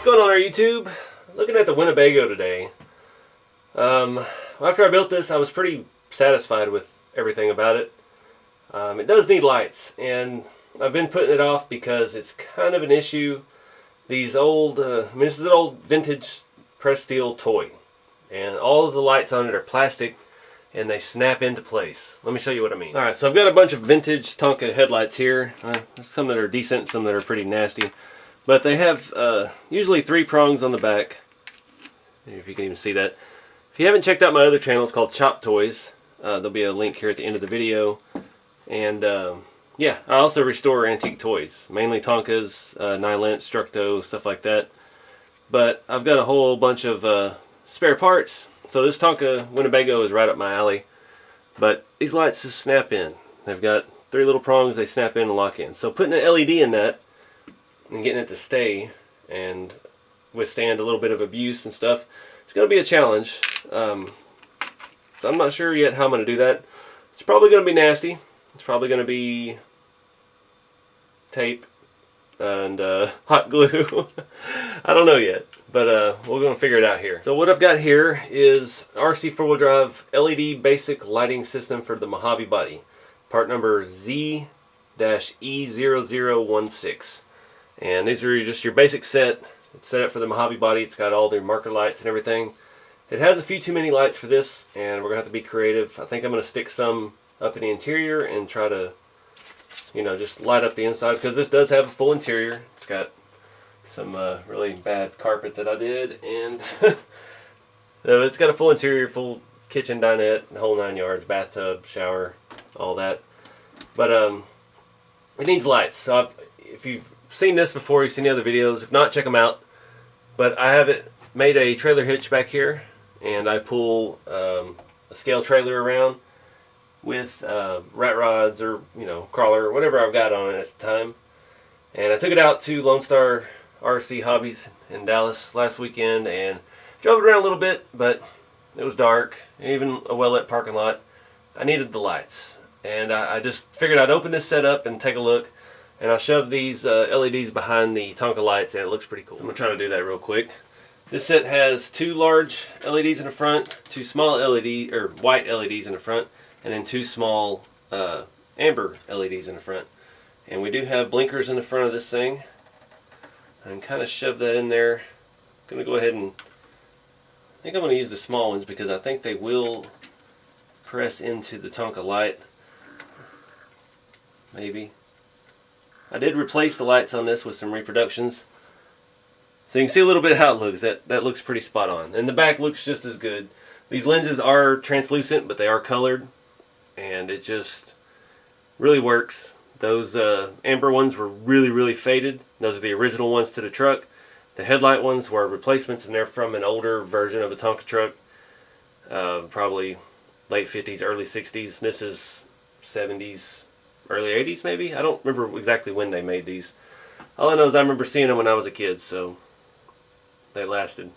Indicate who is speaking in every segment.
Speaker 1: going on our YouTube? Looking at the Winnebago today. After I built this, I was pretty satisfied with everything about it. It does need lights, and I've been putting it off because it's kind of an issue. These old, this is an old vintage pressed steel toy, and all of the lights on it are plastic, and they snap into place. Let me show you what I mean. Alright, so I've got a bunch of vintage Tonka headlights here. Some that are decent, some that are pretty nasty. But they have usually 3 prongs on the back. If you can even see that. If you haven't checked out my other channel, it's called Chop Toys. There'll be a link here at the end of the video. And yeah, I also restore antique toys. Mainly Tonkas, 9-lint, Structo, stuff like that. But I've got a whole bunch of spare parts. So this Tonka Winnebago is right up my alley. But these lights just snap in. They've got 3 little prongs, they snap in and lock in. So putting an LED in that and getting it to stay and withstand a little bit of abuse and stuff, it's going to be a challenge. So I'm not sure yet how I'm going to do that. It's probably going to be nasty. It's probably going to be tape and hot glue. I don't know yet, but we're going to figure it out here. So what I've got here is RC 4-wheel drive LED basic lighting system for the Mojave body. Part number Z-E0016. And these are just your basic set. It's set up for the Mojave body. It's got all the marker lights and everything. It has a few too many lights for this, and we're going to have to be creative. I think I'm going to stick some up in the interior and try to, you know, just light up the inside, because this does have a full interior. It's got some really bad carpet that I did, and it's got a full interior, full kitchen, dinette, the whole 9 yards, bathtub, shower, all that. But it needs lights. So if you've seen this before, you've seen the other videos. If not, check them out. But I have it made a trailer hitch back here, and I pull a scale trailer around with rat rods or, you know, crawler or whatever I've got on it at the time. And I took it out to Lone Star RC Hobbies in Dallas last weekend and drove it around a little bit, but it was dark, even a well-lit parking lot. I needed the lights, and I just figured I'd open this set up and take a look. And I'll shove these LEDs behind the Tonka lights, and it looks pretty cool. So I'm going to try to do that real quick. This set has 2 large LEDs in the front, 2 small LED or white LEDs in the front, and then 2 small amber LEDs in the front. And we do have blinkers in the front of this thing. I can kind of shove that in there. I'm going to go ahead and I think I'm going to use the small ones because I think they will press into the Tonka light. Maybe. I did replace the lights on this with some reproductions. So you can see a little bit how it looks. That looks pretty spot on. And the back looks just as good. These lenses are translucent, but they are colored. And it just really works. Those amber ones were really, really faded. Those are the original ones to the truck. The headlight ones were replacements, and they're from an older version of a Tonka truck. Probably late 50s, early 60s. This is 70s. Early 80s maybe? I don't remember exactly when they made these. All I know is I remember seeing them when I was a kid, so they lasted.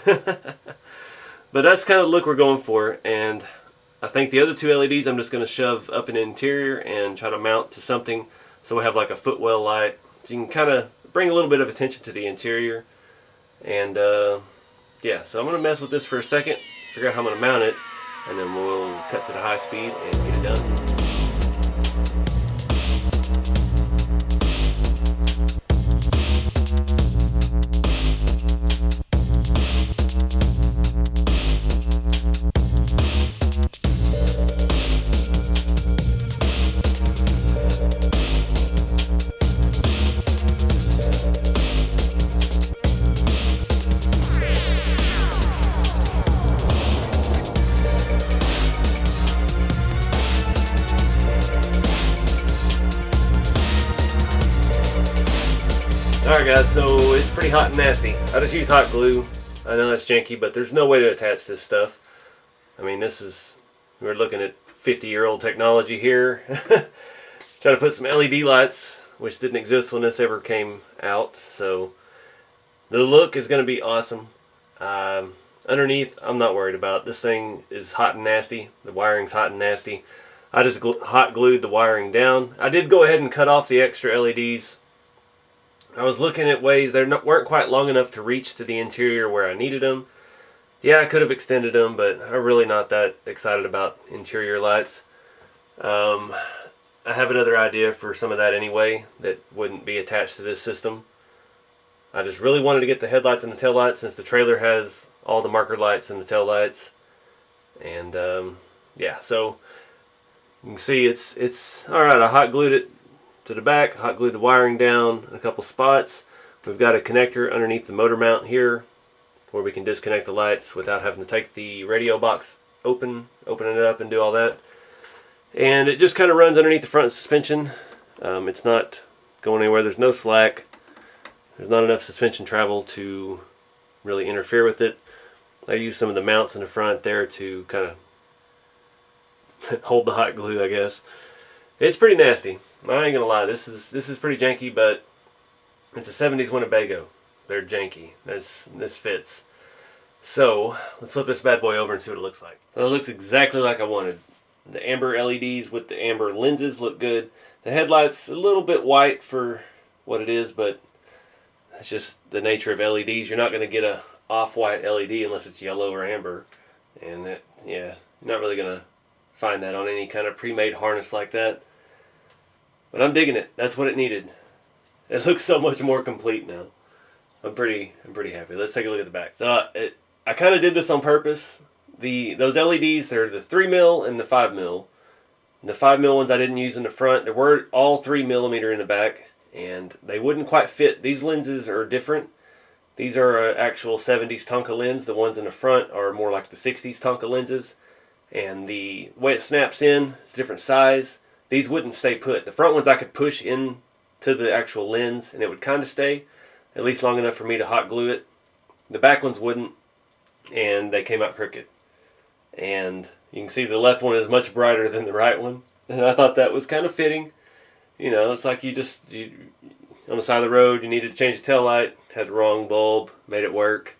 Speaker 1: But that's kind of the look we're going for, and I think the other 2 LEDs I'm just going to shove up in the interior and try to mount to something so we have like a footwell light. So you can kind of bring a little bit of attention to the interior. And yeah, so I'm going to mess with this for a second, figure out how I'm going to mount it, and then we'll cut to the high speed and get it done. Alright guys, so it's pretty hot and nasty. I just use hot glue. I know that's janky, but there's no way to attach this stuff. I mean, we're looking at 50-year-old technology here. Trying to put some LED lights, which didn't exist when this ever came out. So the look is going to be awesome. Underneath, I'm not worried about. This thing is hot and nasty. The wiring's hot and nasty. I just hot glued the wiring down. I did go ahead and cut off the extra LEDs I was looking at ways they weren't quite long enough to reach to the interior where I needed them. Yeah, I could have extended them, but I'm really not that excited about interior lights. I have another idea for some of that anyway that wouldn't be attached to this system. I just really wanted to get the headlights and the tail lights since the trailer has all the marker lights and the tail lights. And yeah, so you can see it's all right. I hot glued it to the back, hot glued the wiring down in a couple spots. We've got a connector underneath the motor mount here where we can disconnect the lights without having to take the radio box open it up and do all that. And it just kind of runs underneath the front suspension. It's not going anywhere. There's no slack. There's not enough suspension travel to really interfere with it. I use some of the mounts in the front there to kind of hold the hot glue, I guess. It's pretty nasty. I ain't gonna lie. This is pretty janky, but it's a 70s Winnebago. They're janky. This fits. So let's flip this bad boy over and see what it looks like. So it looks exactly like I wanted. The amber LEDs with the amber lenses look good. The headlights a little bit white for what it is, but that's just the nature of LEDs. You're not going to get a off-white LED unless it's yellow or amber, and that, yeah, you're not really going to find that on any kind of pre-made harness like that. But I'm digging it. That's what it needed. It looks so much more complete now. I'm pretty happy. Let's take a look at the back. So I kind of did this on purpose. Those LEDs, they're the 3mm and the 5mm. The 5mm ones I didn't use in the front. There were all 3mm in the back, and they wouldn't quite fit. These lenses are different. These are actual 70s Tonka lens. The ones in the front are more like the 60s Tonka lenses. And the way it snaps in is a different size. These wouldn't stay put. The front ones I could push in to the actual lens, and it would kind of stay, at least long enough for me to hot glue it. The back ones wouldn't, and they came out crooked. And you can see the left one is much brighter than the right one. And I thought that was kind of fitting. You know, it's like you on the side of the road, you needed to change the tail light, had the wrong bulb, made it work.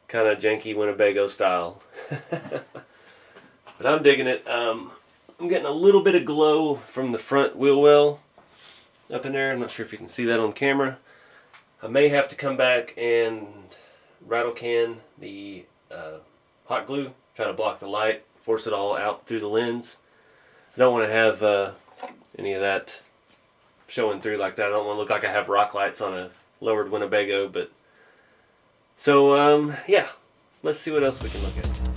Speaker 1: Kind of janky Winnebago style. But I'm digging it. I'm getting a little bit of glow from the front wheel well up in there. I'm not sure if you can see that on camera. I may have to come back and rattle can the hot glue, try to block the light, force it all out through the lens. I don't want to have any of that showing through like that. I don't want to look like I have rock lights on a lowered Winnebago. But so yeah, let's see what else we can look at.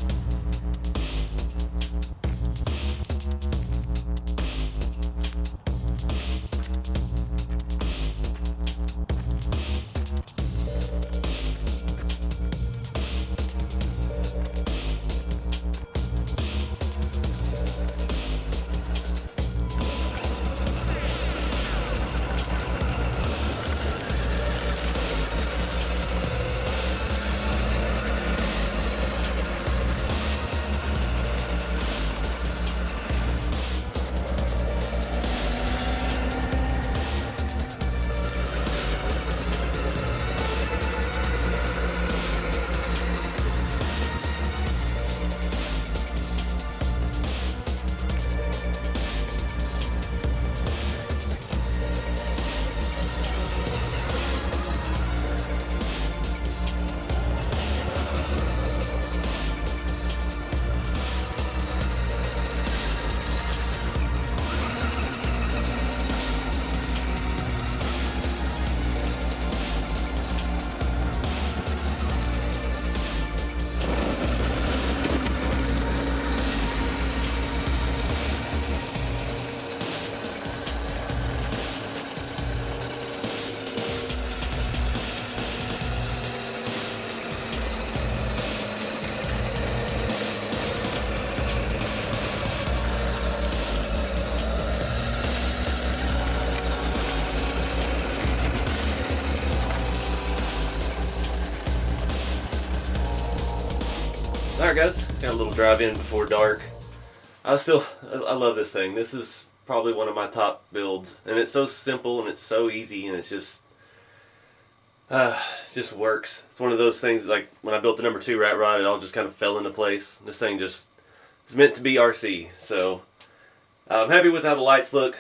Speaker 1: Alright guys, got a little drive in before dark. I love this thing. This is probably one of my top builds. And it's so simple and it's so easy and it's just works. It's one of those things like when I built the number 2 rat rod, it all just kind of fell into place. This thing just is meant to be RC. So I'm happy with how the lights look.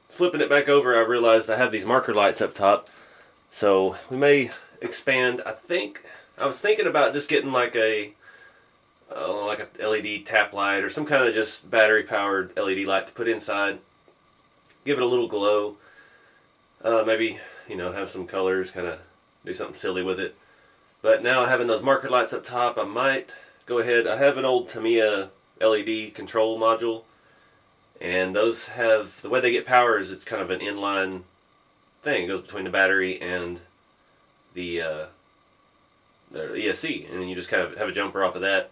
Speaker 1: Flipping it back over, I realized I have these marker lights up top. So we may expand. I was thinking about just getting like a LED tap light or some kind of just battery powered LED light to put inside. Give it a little glow. Maybe, have some colors, kind of do something silly with it. But now having those marker lights up top, I might go ahead. I have an old Tamiya LED control module, and those have, the way they get power is it's kind of an inline thing. It goes between the battery and the ESC, and then you just kind of have a jumper off of that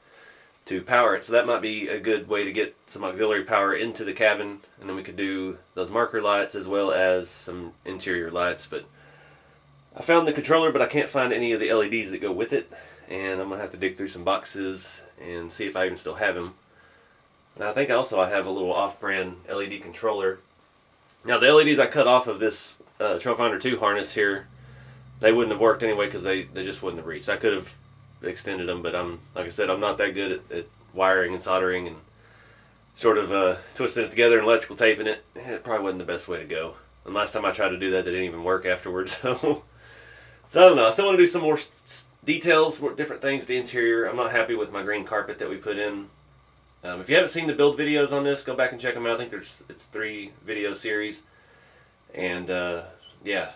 Speaker 1: to power it. So that might be a good way to get some auxiliary power into the cabin, and then we could do those marker lights as well as some interior lights. But I found the controller, but I can't find any of the LEDs that go with it, and I'm going to have to dig through some boxes and see if I even still have them. And I think also I have a little off-brand LED controller. Now the LEDs I cut off of this Trailfinder 2 harness here, they wouldn't have worked anyway because they just wouldn't have reached. I could have extended them, but like I said, I'm not that good at wiring and soldering and sort of twisting it together and electrical taping it. It probably wasn't the best way to go. And last time I tried to do that, they didn't even work afterwards. So I don't know. I still want to do some more details, more different things to the interior. I'm not happy with my green carpet that we put in. If you haven't seen the build videos on this, go back and check them out. I think it's 3 video series. And yeah,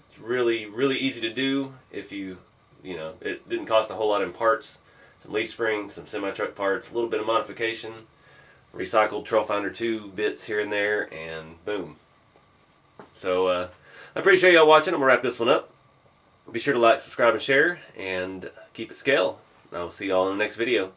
Speaker 1: it's really, really easy to do if it didn't cost a whole lot in parts. Some leaf springs, some semi-truck parts, a little bit of modification, recycled Trailfinder 2 bits here and there, and boom. So I appreciate y'all watching. I'm going to wrap this one up. Be sure to like, subscribe, and share, and keep it scale. I will see y'all in the next video.